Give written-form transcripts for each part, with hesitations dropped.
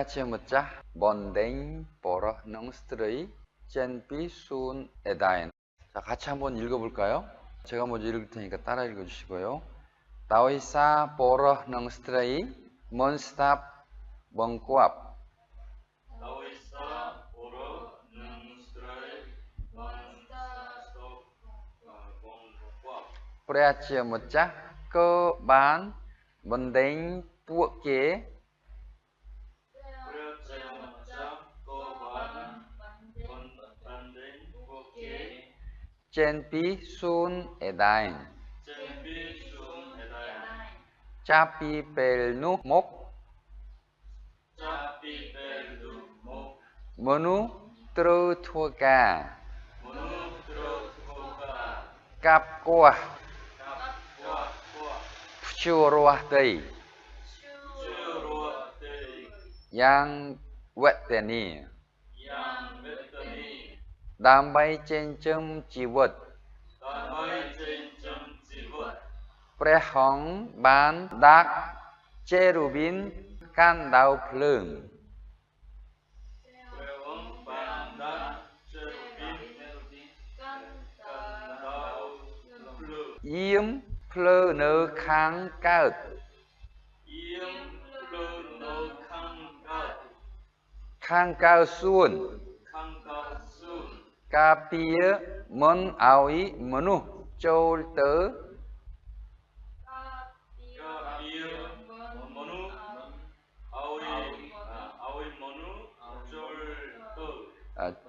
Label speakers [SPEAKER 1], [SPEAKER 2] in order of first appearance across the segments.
[SPEAKER 1] Preacher một 먼데인 보러 넝스트레이 젠비 순 에다인. 자, 같이 한번 읽어볼까요? 제가 먼저 읽을 테니까 따라 읽어주시고요. 다오이사 보러 넝스트레이 먼스탑 멍꼬압.
[SPEAKER 2] 다오이사 보러 능스트레이 먼스탑 멍꼬압.
[SPEAKER 1] Preacher một cơ bản 먼데인 부엌에 젠비 순 에다인. Chapi pelnu mok menu tru thua ca cáp qua pchuroa tây yang weteni đam bay trên châm chi vật prehong ban dak cherubin can đau phượng yếm phơ nơ kháng cao kháng cao xuân ca pía món áo ý menu châu tớ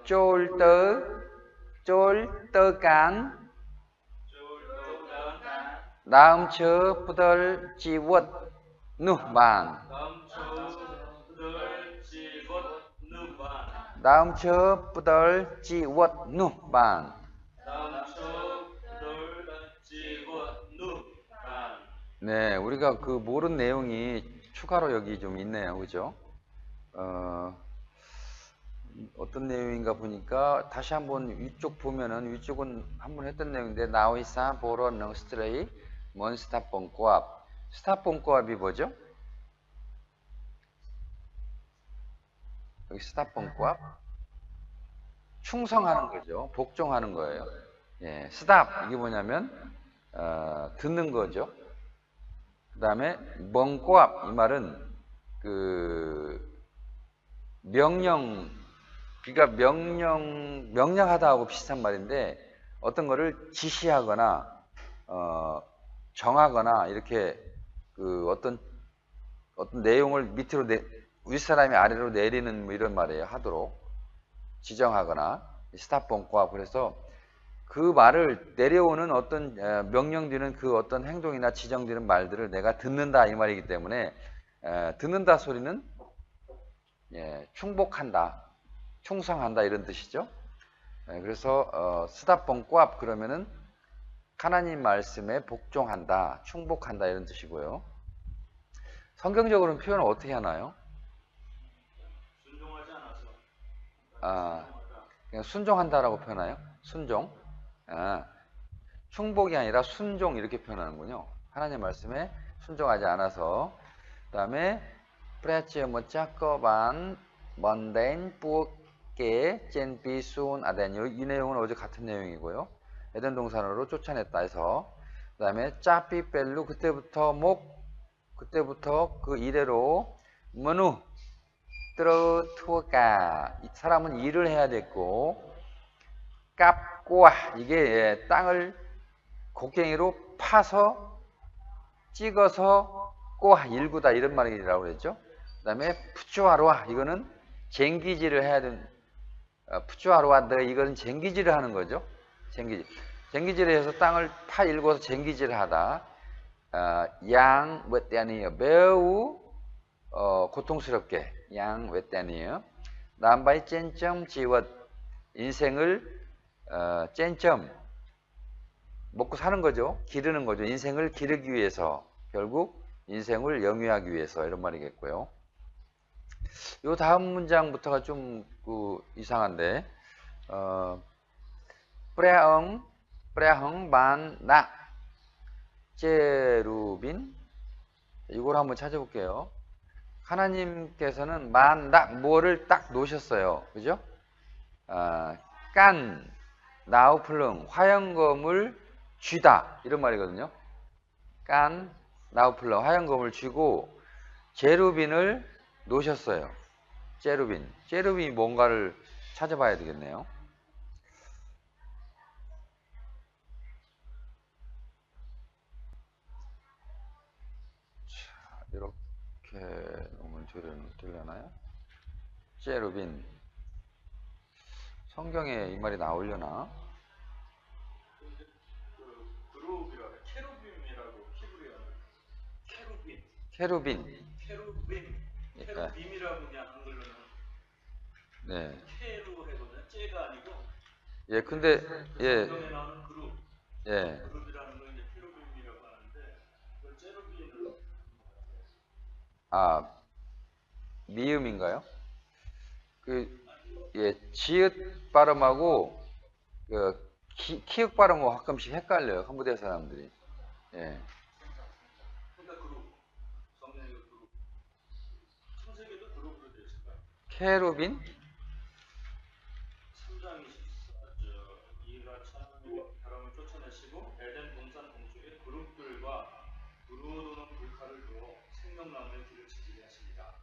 [SPEAKER 1] chôl tơ cán 다음 저 부덜 지웠 누반 다음 저 부덜 지웠 누반. 네, 우리가 그 모르는 내용이 추가로 여기 좀 있네요, 그죠? 어떤 내용인가 보니까 다시 한번 위쪽 보면은 위쪽은 한번 했던 내용인데 나오이사 보러 넝스트레이 먼 스탑봉꼬압. 스탑봉꼬압이 뭐죠? 여기 스탑봉꼬압 충성하는 거죠. 복종하는 거예요. 예, 스탑 이게 뭐냐면 듣는 거죠. 그 다음에 멍꼬압 이 말은 그 명령, 그러니까 명령하다 하고 비슷한 말인데 어떤 거를 지시하거나 정하거나 이렇게 그 어떤 내용을 밑으로 윗사람이 아래로 내리는 뭐 이런 말이에요. 하도록 지정하거나 스탑봉꼬압. 그래서 그 말을 내려오는 어떤 명령되는 그 어떤 행동이나 지정되는 말들을 내가 듣는다 이 말이기 때문에 듣는다 소리는 예, 충복한다, 충성한다 이런 뜻이죠. 그래서 스탑봉꼬압 그러면은 하나님 말씀에 복종한다, 충복한다 이런 뜻이고요. 성경적으로는 표현을 어떻게 하나요?
[SPEAKER 2] 순종하지 않아서.
[SPEAKER 1] 그냥 순종한다라고 표현해요. 순종. 충복이 아니라 순종 이렇게 표현하는군요. 하나님 말씀에 순종하지 않아서. 그 다음에 프레치어 모짜꺼반 먼데인 뿌게 젠비순 아덴. 이 내용은 어제 같은 내용이고요. 에덴 동산으로 쫓아냈다 해서. 그 다음에 짜피 벨루 그때부터 그때부터 그 이래로 머누 트로투가 이 사람은 일을 해야 됐고 깝꼬아 이게 땅을 곡괭이로 파서 찍어서 꼬아 일구다 이런 말이라고 그랬죠. 그 다음에 푸추아로아 이거는 쟁기질을 해야 되는 푸추아로아인데 이거는 쟁기질을 하는 거죠. 쟁기질을 해서 땅을 파 일궈서 쟁기질을 하다. 양 웨떼아니요 매우 고통스럽게 양 웨떼아니요 남바이 젠점 지웠 인생을 젠점 먹고 사는 거죠. 기르는 거죠. 인생을 기르기 위해서 결국 인생을 영위하기 위해서 이런 말이겠고요. 요 다음 문장부터가 좀 이상한데 프레헝 반나 제루빈 이걸 한번 찾아볼게요. 하나님께서는 만다 뭐를 딱 놓으셨어요. 그죠? 깐 나우플릉 화영검을 쥐다 이런 말이거든요. 깐 나우플릉 화영검을 쥐고 제루빈을 놓으셨어요. 제루빈이 뭔가를 찾아봐야 되겠네요. 자, 이렇게 놓으면 되려나요? 제루빈 성경에 이 말이 나오려나?
[SPEAKER 2] 그룹이라고 케루빔이라고 히브리어는
[SPEAKER 1] 케루빈.
[SPEAKER 2] 케루빔이라고 그냥 한글로는
[SPEAKER 1] 네.
[SPEAKER 2] 케루 해거든요. 째가 아니고.
[SPEAKER 1] 예, 근데 예.
[SPEAKER 2] 성경에 나오는 그룹.
[SPEAKER 1] 예.
[SPEAKER 2] 그룹이라는 걸 이제 케루빔이라고 하는데 그걸 제루빈으로.
[SPEAKER 1] 미음인가요? 지읒 발음하고 키읔 발음하고 가끔씩 헷갈려요. 캄보디아 사람들이. 예.
[SPEAKER 2] 그러니까 그룹. 성경의 그룹. 창세기도 그룹으로 되어 있을까요?
[SPEAKER 1] 케루빈?
[SPEAKER 2] 3장 24절 이가 하나님이 바람을 쫓아내시고 에덴 동산 동쪽에 그룹들과 두루도는 불칼을 두어 생명나무의 길을 지키게 하십니다.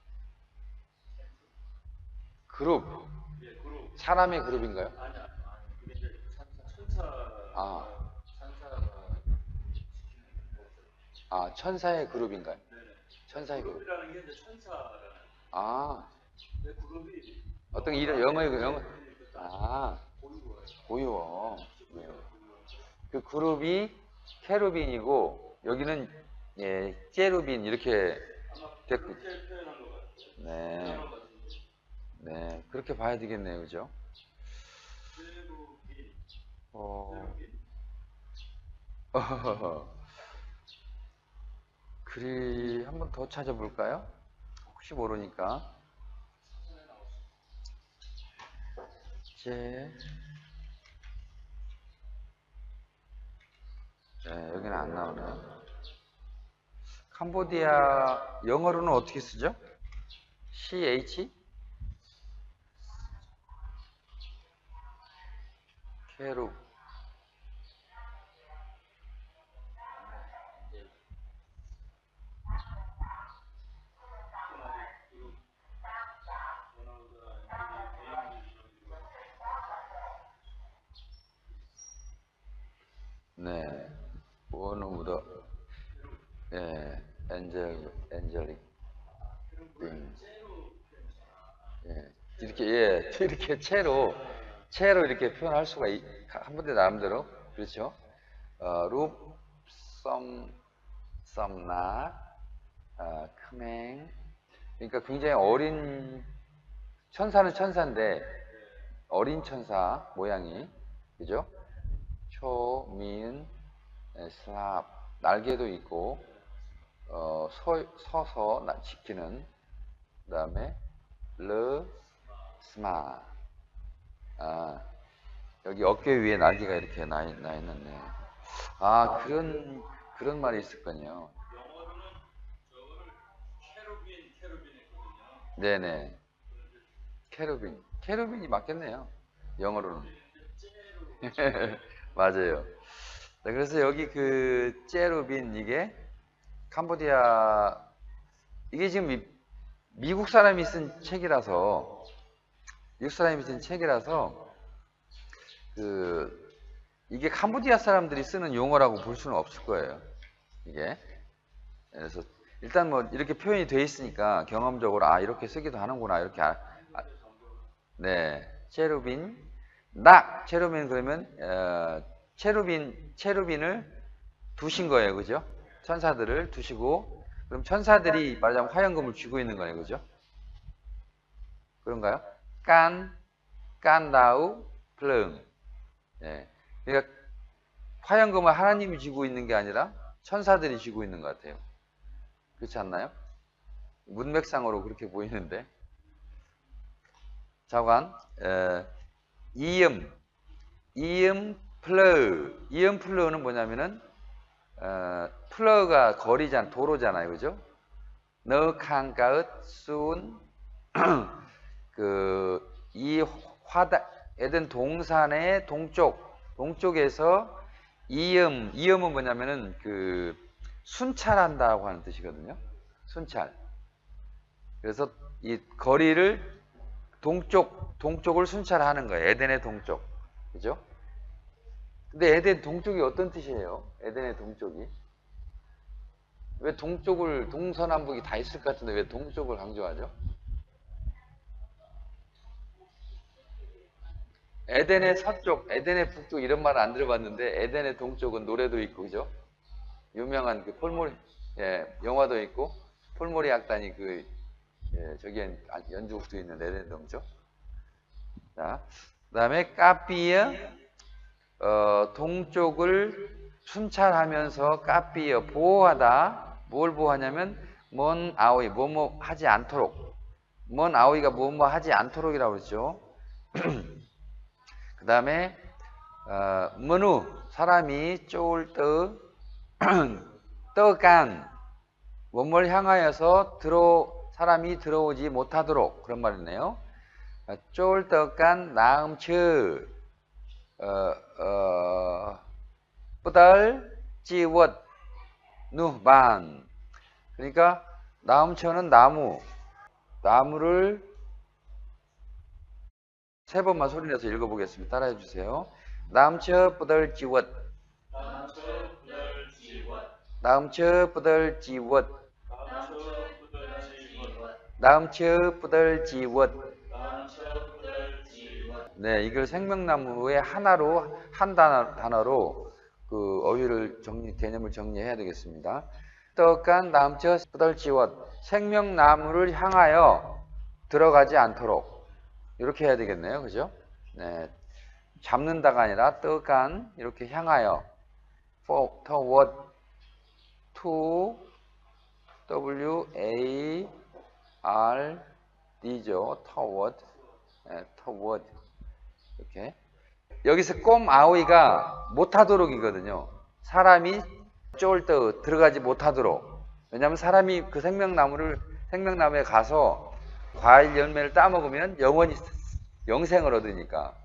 [SPEAKER 1] 그룹.
[SPEAKER 2] 예, 그룹.
[SPEAKER 1] 사람의 그룹인가요?
[SPEAKER 2] 아니야. 그게 이제 천사가
[SPEAKER 1] 천사의 그룹인가요?
[SPEAKER 2] 네네.
[SPEAKER 1] 천사의 그룹.
[SPEAKER 2] 그룹이라는 게 이제 천사라는. 내 그룹이
[SPEAKER 1] 어떤 영어의
[SPEAKER 2] 고유어예요.
[SPEAKER 1] 고유어. 네. 그 그룹이 케루빈이고 여기는 제루빈 이렇게
[SPEAKER 2] 아마
[SPEAKER 1] 됐고.
[SPEAKER 2] 그렇게 표현한 것 같아요.
[SPEAKER 1] 네. 네, 그렇게 봐야 되겠네요, 그죠?
[SPEAKER 2] 제루빈.
[SPEAKER 1] 글이 한 번 더 찾아볼까요? 혹시 모르니까. 여기는 안 나오네요. 캄보디아 영어로는 어떻게 쓰죠? CH? 케루. 네. 원오브더 엔젤릭 빙. 이렇게 채로 이렇게 표현할 수가 한 번에 나름대로 그렇죠. 룹 썸나 크맹. 그러니까 굉장히 어린 천사는 천사인데 어린 천사 모양이 그죠? 초민 슬랍 날개도 있고 서서 지키는. 그 다음에 르 스마 여기 어깨 위에 날개가 이렇게 나 있는데 그런 말이 있었군요.
[SPEAKER 2] 영어로는 저거를 케루빈 했거든요.
[SPEAKER 1] 네네. 케루빈이 맞겠네요. 영어로는. 맞아요. 네, 그래서 여기 그 제루빈 이게 캄보디아 이게 지금 미국 사람이 쓴 책이라서 이게 캄보디아 사람들이 쓰는 용어라고 볼 수는 없을 거예요. 이게. 그래서 일단 뭐 이렇게 표현이 돼 있으니까 경험적으로 이렇게 쓰기도 하는구나 이렇게 네. 체루빈 그러면 체루빈을 두신 거예요. 그죠? 천사들을 두시고 그럼 천사들이 말하자면 화영금을 쥐고 있는 거예요. 그죠? 그런가요? 깐다우 플릉. 예. 그러니까 화영금을 하나님이 쥐고 있는 게 아니라 천사들이 쥐고 있는 것 같아요. 그렇지 않나요? 문맥상으로 그렇게 보이는데. 자관 이음 플러는 뭐냐면은 플러가 거리잖아, 도로잖아요. 그죠? 너 칸가읒 순 이 화다 에덴 동산의 동쪽에서 이음은 뭐냐면은 순찰한다고 하는 뜻이거든요. 순찰. 그래서 이 거리를 동쪽을 순찰하는 거예요. 에덴의 동쪽. 그죠? 근데 에덴 동쪽이 어떤 뜻이에요? 에덴의 동쪽이? 왜 동쪽을, 동서남북이 다 있을 것 같은데 왜 동쪽을 강조하죠? 에덴의 서쪽, 에덴의 북쪽 이런 말 안 들어봤는데 에덴의 동쪽은 노래도 있고, 그죠? 유명한 폴모리, 예, 영화도 있고, 폴모리 악단이 저기엔 연주곡도 있는 에덴 동쪽. 자, 그 다음에 까삐어, 동쪽을 순찰하면서 까삐어, 보호하다. 뭘 보호하냐면, 먼 아오이, 뭐뭐 하지 않도록. 먼 아오이가 뭐뭐 하지 않도록이라고 그러죠. 그 다음에, 머누, 사람이 쫄떠, 떠간, 뭐뭘 향하여서 사람이 들어오지 못하도록. 그런 말이네요. 쫄떠간 나음츠, 뿌달, 찌웠, 누반. 그러니까, 나음처는 나무를 세 번만 소리내서 읽어보겠습니다. 따라해 주세요. 나음처 뿌달 찌웠, 나음처 뿌달 찌웠, 나음처 뿌달 찌웠. 네, 이걸 생명나무의 한 단어로 어휘를 개념을 정리해야 되겠습니다. 떡간 나음처 뿌달 찌웠, 생명나무를 향하여 들어가지 않도록. 이렇게 해야 되겠네요. 그죠? 네. 잡는다가 아니라 떡간 이렇게 향하여 toward to W-A-R-D죠. toward 이렇게. 여기서 꼼 아오이가 못하도록이거든요. 사람이 쫄떠 들어가지 못하도록. 왜냐하면 사람이 그 생명나무에 가서 과일 열매를 따먹으면 영원히 영생을 얻으니까.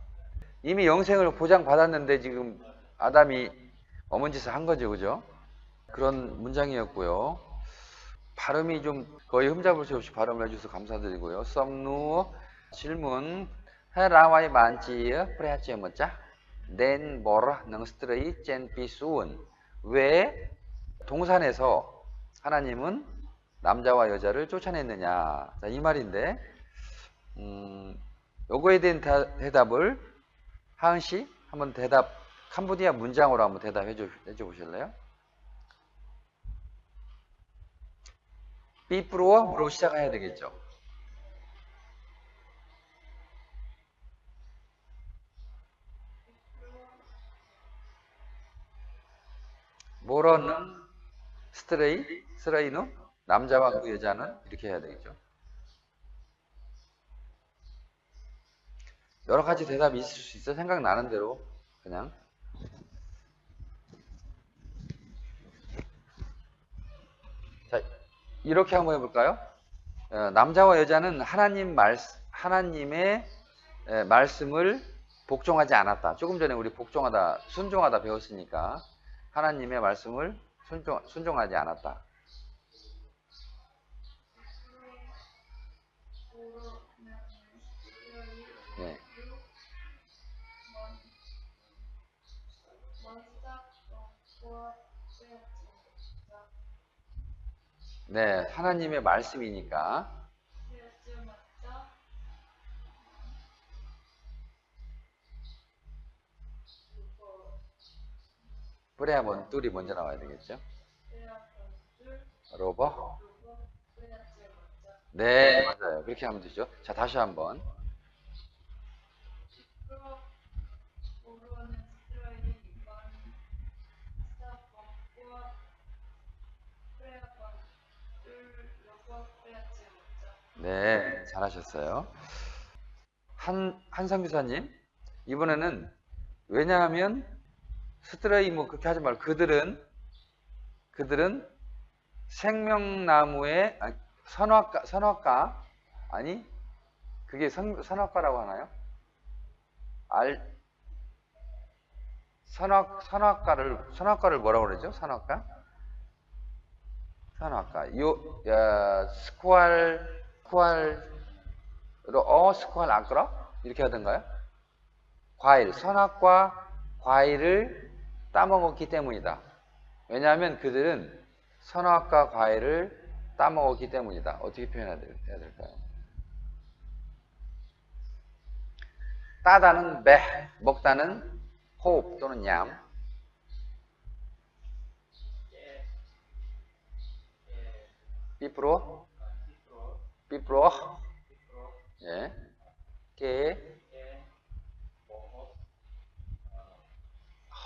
[SPEAKER 1] 이미 영생을 보장받았는데 지금 아담이 어먼 짓을 한 거죠. 그죠? 그런 문장이었고요. 발음이 좀 거의 흠잡을 수 없이 발음을 해주셔서 감사드리고요. 썸누 질문 라와이 만지에 프레하지에 뭐자 낸 뭐라 능스트레이 젠비수은 왜 동산에서 하나님은 남자와 여자를 쫓아냈느냐. 자, 이 말인데 요거에 대한 대답을 하은 씨 한번 캄보디아 문장으로 한번 대답해 줘 보실래요? 삐뿌로로 시작해야 되겠죠. 모러는 스레이누 남자와 그 여자는 이렇게 해야 되겠죠. 여러 가지 대답이 있을 수 있어. 생각나는 대로 그냥. 자, 이렇게 한번 해볼까요? 남자와 여자는 하나님의 말씀을 복종하지 않았다. 조금 전에 우리 순종하다 배웠으니까 하나님의 말씀을 순종하지 않았다. 네. 네, 하나님의 말씀이니까. 뿌레아본 둘이 먼저 나와야 되겠죠? 로버? 네, 맞아요. 그렇게 하면 되죠. 자, 다시 한번. 네, 잘하셨어요. 한상규사님, 이번에는 왜냐하면 스트레이 뭐 그렇게 하지 말고 그들은 생명나무의 선악과 아니 그게 선악과라고 하나요? 선악과를 뭐라고 그러죠? 선악과 스ኳ르 아그라 이렇게 하던가요? 선악과 과일을 따먹었기 때문이다. 왜냐하면 그들은 선악과 과일을 따먹었기 때문이다. 어떻게 표현해야 될까요? 따다는 배, 먹다는 호흡 또는 냠. 삐프로, 예, 깨,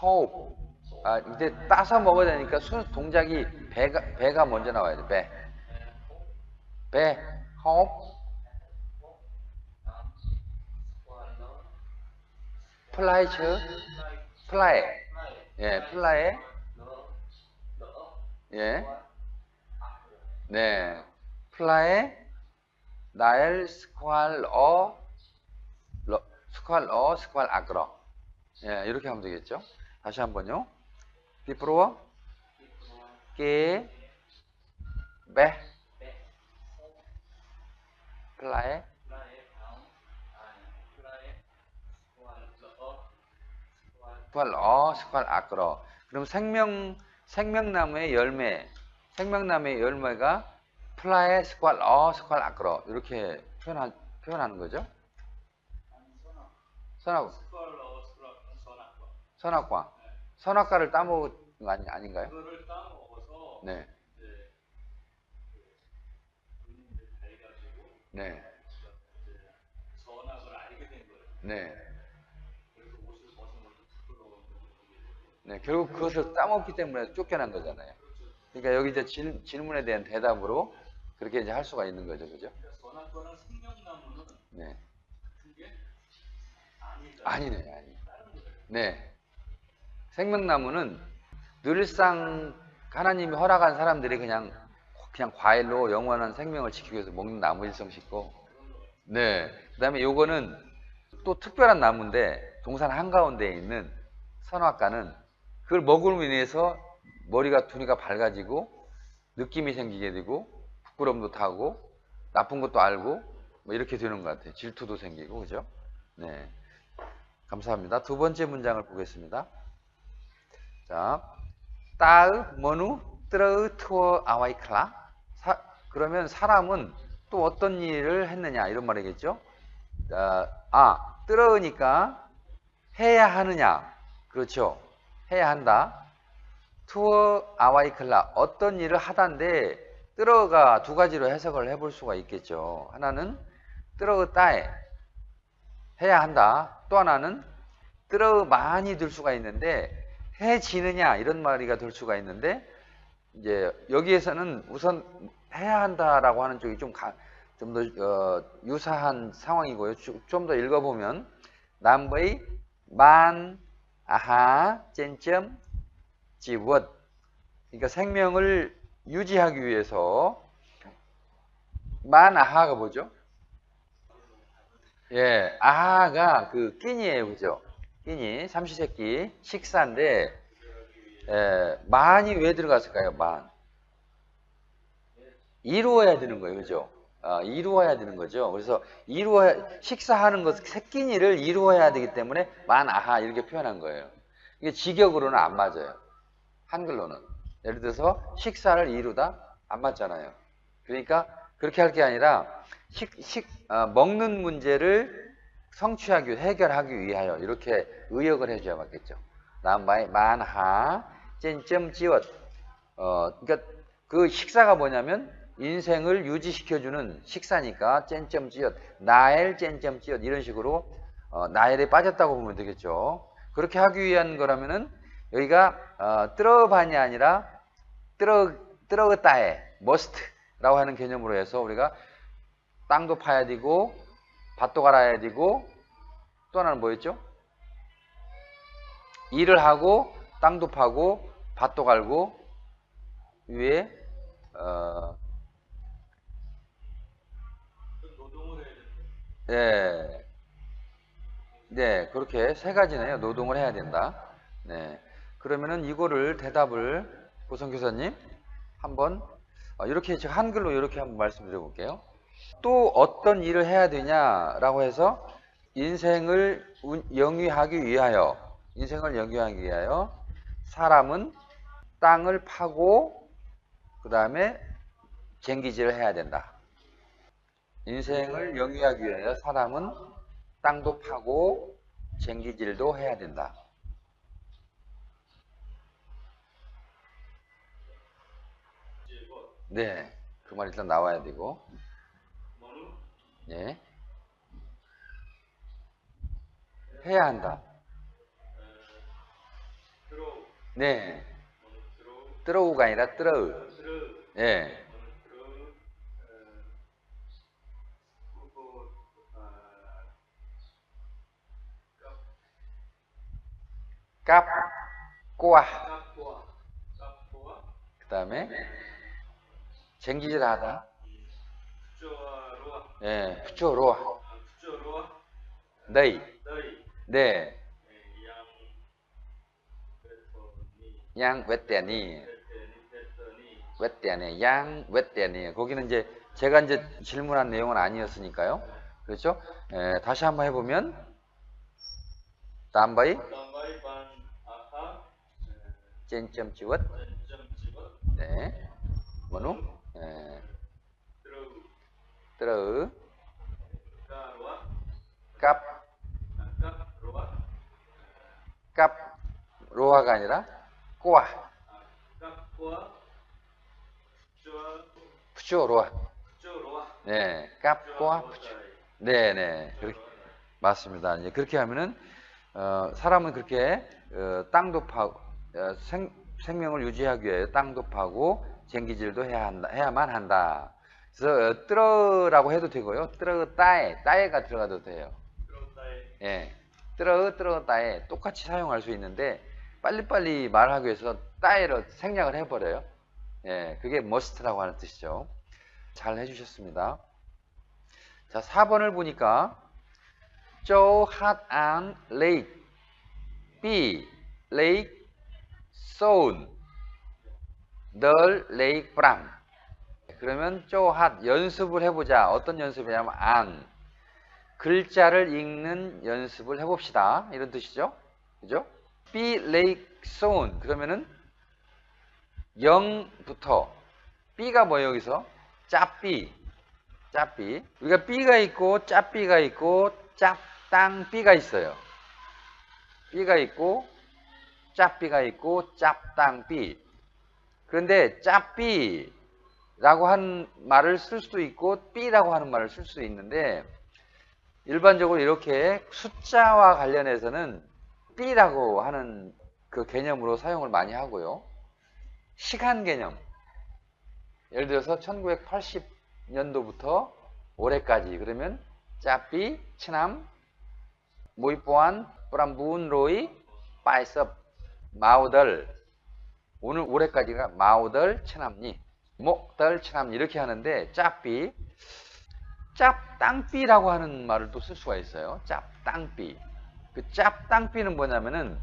[SPEAKER 1] 호흡. 이제 따서 먹어야 되니까 동작이 배가 먼저 나와야 돼. 배, 호흡, 플라이, 예, 플라이, 예, 네, 플라이, 나엘, 스ኳ르 아그러. 예, 이렇게 하면 되겠죠. 다시 한번요. 비프로워, 깨, 배, 플라이, 스ኳ르 아그러. 그럼 생명나무의 열매가 플라에 스ኳ르 아그러 이렇게 표현하는 거죠. 선악과. 선악과를 따먹은 거 아닌가요?
[SPEAKER 2] 그거를 따먹어서
[SPEAKER 1] 네.
[SPEAKER 2] 이제 돼가지고
[SPEAKER 1] 네.
[SPEAKER 2] 선악을 알게 된 거예요.
[SPEAKER 1] 네.
[SPEAKER 2] 그래서 옷을 벗은 것도 부끄러운 거죠.
[SPEAKER 1] 네. 결국 그것을 따먹기 때문에 쫓겨난 거잖아요. 그러니까 여기 이제 질문에 대한 대답으로 그렇게 이제 할 수가 있는 거죠. 그죠?
[SPEAKER 2] 선악과랑 생명나무는
[SPEAKER 1] 네.
[SPEAKER 2] 같은 게 아니죠.
[SPEAKER 1] 아니네. 네. 생명나무는 늘상 하나님이 허락한 사람들이 그냥 과일로 영원한 생명을 지키기 위해서 먹는 나무 일성식고, 네. 그 다음에 요거는 또 특별한 나무인데, 동산 한가운데에 있는 선악과는 그걸 먹음으로 인해서 두니가 밝아지고, 느낌이 생기게 되고, 부끄러움도 타고, 나쁜 것도 알고, 뭐 이렇게 되는 것 같아요. 질투도 생기고, 그죠? 네. 감사합니다. 두 번째 문장을 보겠습니다. 자, 따의 머누 뜨르 투어 아와이클라. 그러면 사람은 또 어떤 일을 했느냐 이런 말이겠죠. 뜨르니까 해야 하느냐. 그렇죠. 해야 한다. 투어 아와이클라 어떤 일을 하다인데 뜨르가 두 가지로 해석을 해볼 수가 있겠죠. 하나는 뜨르 따에 해야 한다. 또 하나는 뜨르 많이 들 수가 있는데 해지느냐 이런 말이가 될 수가 있는데 이제 여기에서는 우선 해야 한다라고 하는 쪽이 좀 더 유사한 상황이고요. 좀 더 읽어보면 남의 만 아하 젠점 지웠 그러니까 생명을 유지하기 위해서 만 아하가 뭐죠? 예, 아하가 그 끼니예요, 그죠? 끼니 삼시세끼 식사인데 만이 왜 들어갔을까요? 만 이루어야 되는 거예요, 그죠? 이루어야 되는 거죠. 그래서 식사하는 것 새끼니를 이루어야 되기 때문에 만 아하 이렇게 표현한 거예요. 이게 직역으로는 안 맞아요. 한글로는 예를 들어서 식사를 이루다 안 맞잖아요. 그러니까 그렇게 할 게 아니라 먹는 문제를 해결하기 위하여 이렇게 의역을 해줘야 맞겠죠. 남바이 만하 젠점 지웠 그러니까 그 식사가 뭐냐면 인생을 유지시켜주는 식사니까 젠점 지엇 나엘 젠점 지엇 이런 식으로 나엘에 빠졌다고 보면 되겠죠. 그렇게 하기 위한 거라면은 여기가 뜨러반이 아니라 뜨러따에 머스트라고 하는 개념으로 해서 우리가 땅도 파야 되고 밭도 갈아야 되고 또 하나는 뭐였죠? 일을 하고 땅도 파고 밭도 갈고 위에 네, 네, 그렇게 세 가지네요. 노동을 해야 된다. 네, 그러면은 이거를 대답을 보성교사님 한번 이렇게 제가 한글로 이렇게 한번 말씀드려 볼게요. 또 어떤 일을 해야 되냐라고 해서 인생을 영위하기 위하여 사람은 땅을 파고 그 다음에 쟁기질을 해야 된다. 인생을 영위하기 위하여 사람은 땅도 파고 쟁기질도 해야 된다. 네, 그 말 일단 나와야 되고, 예, 해야 한다. 네, 뜨러우가 아니라 뜨러우. 예, 깝, 꼬아. 그 다음에 쟁기질 하다. 예, 푸초로아. 너희. 네, 양 웨떼니. 웨떼니, 양 웨떼니. 거기는 이제 제가 이제 질문한 내용은 아니었으니까요. 그렇죠? 예, 다시 한번 해보면 담바이 젠점 지웠. 네, 뭐누? 예, 뜨르 깝, 깝 로아가 아니라 꼬아. 푸초 로아. 네, 깝 꼬아 푸초. 네, 네, 그렇게 맞습니다. 이제 그렇게 하면은 사람은 그렇게 땅도 파고 생명을 유지하기 위해 땅도 파고 쟁기질도 해야만 한다. 그래서 뜨러라고 해도 되고요. 뜨러 따에가 들어가도 돼요. 예, 뜨러 따에 똑같이 사용할 수 있는데 빨리빨리 말하기 위해서 따에로 생략을 해버려요. 예, 그게 must라고 하는 뜻이죠. 잘 해주셨습니다. 자, 4번을 보니까 Châu hát án lake B lake soul 덜 lake bram. 그러면 Châu hát 연습을 해보자. 어떤 연습이냐면 안 글자를 읽는 연습을 해봅시다. 이런 뜻이죠. 그죠? B lake soul 그러면은 0부터 B가 뭐예요 여기서? 짭B. 우리가 B가 있고 짭B가 있고 짭땅 B가 있어요. B가 있고 짭B가 있고 짭땅 B. 그런데 짭B라고 하는 말을 쓸 수도 있고 B라고 하는 말을 쓸 수도 있는데 일반적으로 이렇게 숫자와 관련해서는 B라고 하는 그 개념으로 사용을 많이 하고요. 시간 개념. 예를 들어서 1980년도부터 올해까지 그러면 짜삐 치남 모이뽀안 프람분 로이 빠이섭 마우덜 오늘 올해까지가 마우덜 치남니 목덜 치남니 이렇게 하는데 짜삐 짭땅삐라고 하는 말을 또 쓸 수가 있어요. 짭땅삐. 그 짭땅삐는 뭐냐면은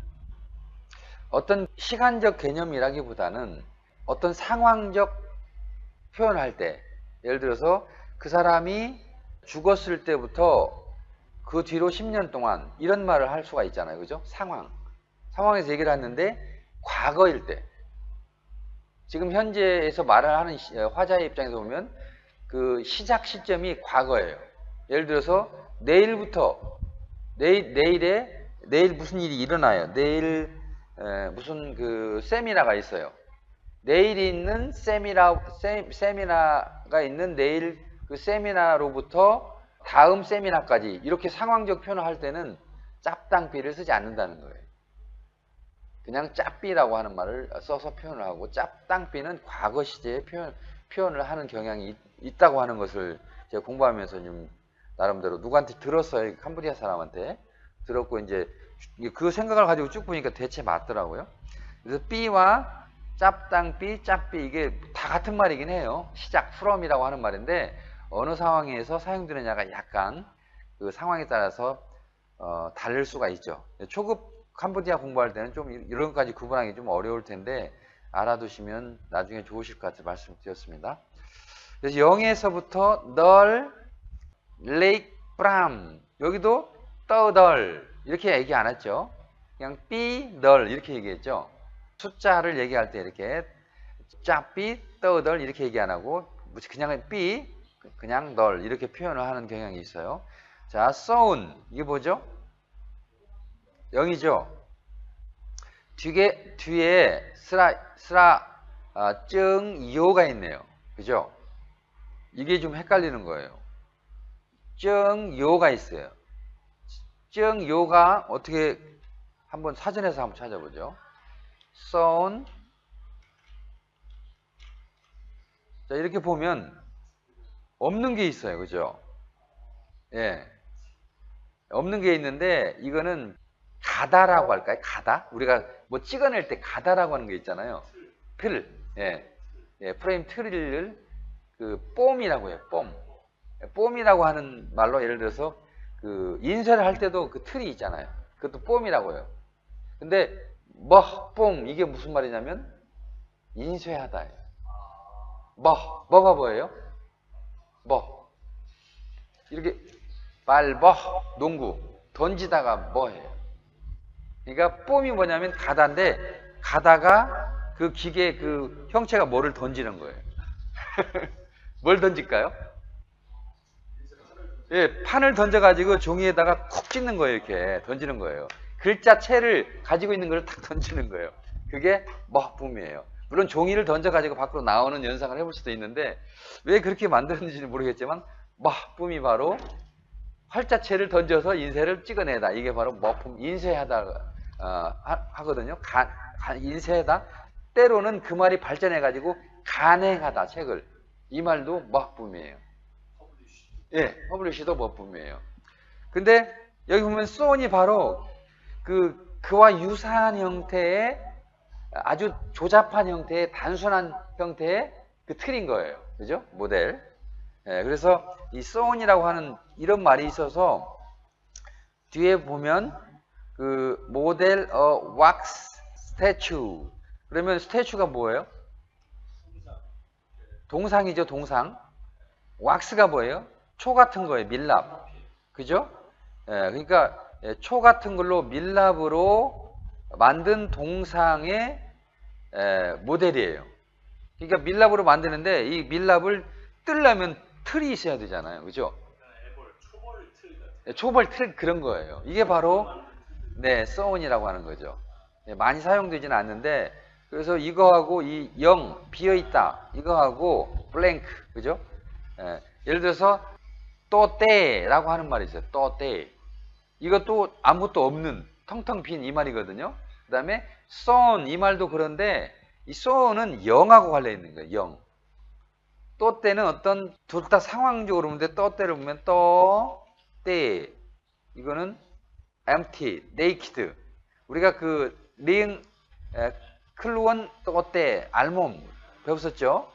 [SPEAKER 1] 어떤 시간적 개념이라기보다는 어떤 상황적 표현할 때 예를 들어서 그 사람이 죽었을 때부터 그 뒤로 10년 동안 이런 말을 할 수가 있잖아요. 그죠? 상황에서 얘기를 하는데 과거일 때 지금 현재에서 말을 하는 화자의 입장에서 보면 그 시작 시점이 과거예요. 예를 들어서 내일 무슨 일이 일어나요. 내일 무슨 그 세미나가 있어요. 내일 있는 세미나가 있는 내일 그 세미나로부터 다음 세미나까지 이렇게 상황적 표현을 할 때는 짭땅삐를 쓰지 않는다는 거예요. 그냥 짭삐라고 하는 말을 써서 표현을 하고 짭땅삐는 과거 시제에 표현을 하는 경향이 있다고 하는 것을 제가 공부하면서 좀 나름대로 누구한테 들었어요. 캄보디아 사람한테 들었고 이제 그 생각을 가지고 쭉 보니까 대체 맞더라고요. 그래서 삐와 짭땅삐, 짭삐 이게 다 같은 말이긴 해요. 시작, from이라고 하는 말인데 어느 상황에서 사용되느냐가 약간 그 상황에 따라서 다를 수가 있죠. 초급 캄보디아 공부할 때는 좀 이런 것까지 구분하기 좀 어려울 텐데 알아두시면 나중에 좋으실 것 같아서 말씀드렸습니다. 그래서 0에서부터 널, 레이크, 브람 여기도 떠덜 이렇게 얘기 안 했죠. 그냥 삐, 널 이렇게 얘기했죠. 숫자를 얘기할 때 이렇게 짜삐, 떠덜 이렇게 얘기 안 하고 그냥 삐, 그냥 널 이렇게 표현을 하는 경향이 있어요. 자, sown 이게 뭐죠? 0이죠. 뒤에 증, 요가 있네요. 그죠? 이게 좀 헷갈리는 거예요. 증, 요가 있어요. 증, 요가 어떻게 한번 사전에서 한번 찾아보죠. sown. 자, 이렇게 보면 없는 게 있어요. 그죠? 예. 없는 게 있는데 이거는 가다라고 할까요? 가다? 우리가 뭐 찍어낼 때 가다라고 하는 게 있잖아요. 틀. 예. 예, 프레임 틀을 그 뽐이라고 해요. 뽐. 뽐이라고 하는 말로 예를 들어서 그 인쇄를 할 때도 그 틀이 있잖아요. 그것도 뽐이라고 해요. 근데 뽐 이게 무슨 말이냐면 인쇄하다예요. 뭐가 뭐예요? 이렇게 농구 던지다가 뭐예요? 그러니까 뽐이 뭐냐면 가다인데 가다가 그 기계 그 형체가 뭐를 던지는 거예요. 뭘 던질까요? 예, 판을 던져가지고 종이에다가 콕 찍는 거예요. 이렇게 던지는 거예요. 글자체를 가지고 있는 걸 탁 던지는 거예요. 그게 뽐이에요. 물론 종이를 던져가지고 밖으로 나오는 연상을 해볼 수도 있는데 왜 그렇게 만들었는지는 모르겠지만 뽐이 바로 활자체를 던져서 인쇄를 찍어내다. 이게 바로 품 인쇄하다 하거든요. 인쇄하다. 때로는 그 말이 발전해가지고 간행하다. 책을. 이 말도 품이에요. 예, 퍼블리시도 품이에요. 근데 여기 보면 sown이 바로 그와 유사한 형태의 아주 조잡한 형태의 단순한 형태의 그 틀인 거예요. 그죠? 모델. 예, 그래서 이 sown이라고 하는 이런 말이 있어서 뒤에 보면 그 모델 wax statue 그러면 스태츄가 뭐예요? 동상이죠. 동상. 왁스가 뭐예요? 초 같은 거예요. 밀랍. 그죠? 예, 그러니까 초 같은 걸로 밀랍으로 만든 동상의 모델이에요. 그러니까 밀랍으로 만드는데 이 밀랍을 뜰려면 틀이 있어야 되잖아요. 그죠? 초벌 틀 그런 거예요. 이게 바로 sown이라고 하는 거죠. 많이 사용되지는 않는데 그래서 이거하고 이 0 비어있다 이거하고 블랭크 그죠? 예를 들어서 또떼라고 하는 말이 있어요. 또떼 이것도 아무것도 없는 텅텅 빈 이 말이거든요. 그 다음에 sown 이 말도 그런데 이 sown은 0하고 관련 있는 거예요. 0. 또떼는 어떤 둘 다 상황적으로 보는데 또떼를 보면 또떼 이거는 empty, naked. 우리가 그 클루원 또떼 알몸 배웠었죠?